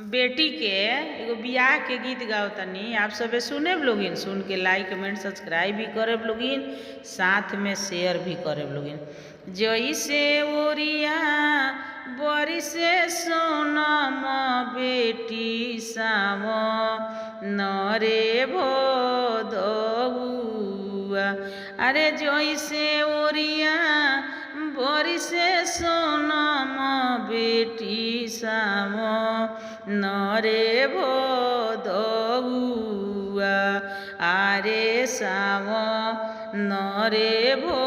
बेटी के एगो बियाह के गीत गाओ तनी। आप सबे सुने लोगिन, सुन के लाइक कमेंट सब्सक्राइब भी करे लोगिन, साथ में शेयर भी करे लोगिन। जैसे ओरिया बरिसे सोनम बेटी साव नरे भदौआ। अरे जैसे ओरिया बरिसे सोनम बेटी साव नरे भदौआ। आरे साव नरे भदौआ।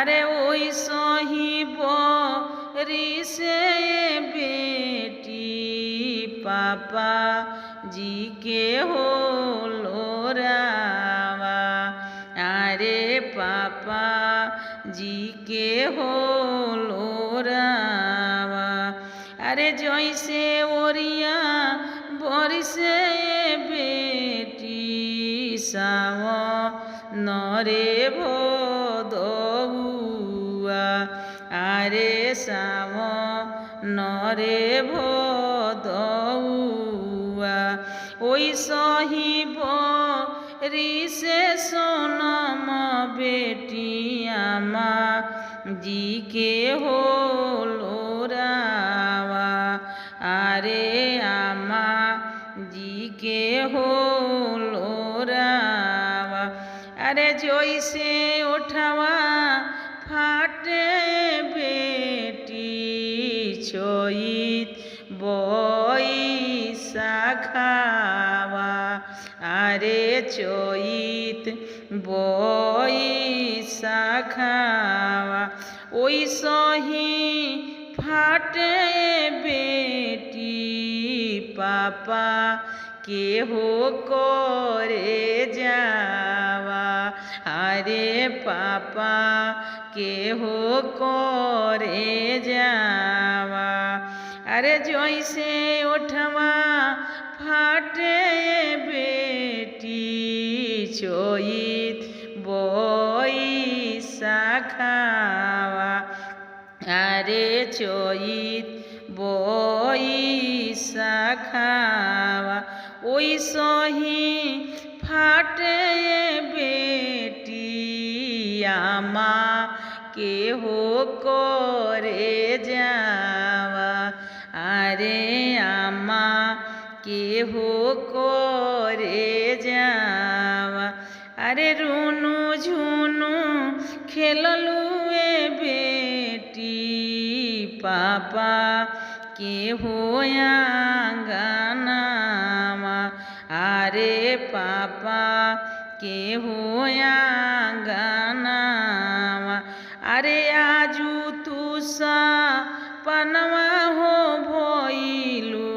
अरे ओई सही बरिसे बेटी पापा जी के होलो रावा। अरे पापा जी के होलो रावा। अरे जैसे ओरिया बरिसे बेटी साव नरे भदौआ। अरे साव नरे भदौआ। ओई सही बरिसे सोनम बेटी आमा जी के होलो रावा। अरे आमा जी के होलो रावा। अरे जैसे ओठवा फाटे बेटी छोइत बैसाखावा। अरे चोइत बैसाखावा। ओई सही फाटे बेटी पापा के हो करे जावा। अरे पापा के हो करे जावा। अरे जैसे ओठवा फाटे बेटी छोइत बैसाखावा। अरे चोइत बैसाखावा। ओई सही फाटे बेटी आमा के हो करे जावा। अरे आमा के हो करे जावा। अरे रुनु झुनु खेललुए बेटी पापा के हो आंगनामा। अरे पापा के हो आंगनामा। अरे आजू तू सपनवा हो भइलू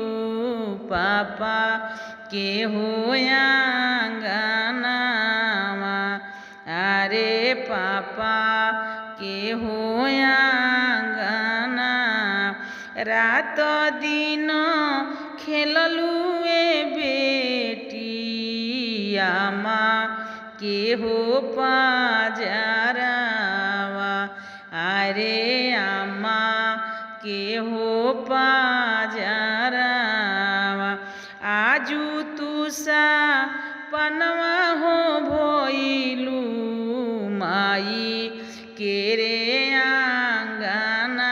पापा के हो आंगनामा। अरे पापा के हो आंगना। रात दिन खेललुए बेटी आमा के हो पाजरावा। अरे आमा के हो पाजरावा। आजू तू सपनवा हो भइलू माई के रे आंगनावा।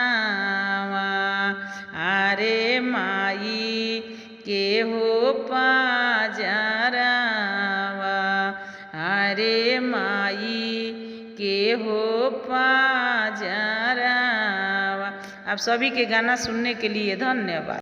अरे माई के हो पाजरावा। अरे माई के हो पाजरावा। आप सभी के गाना सुनने के लिए धन्यवाद।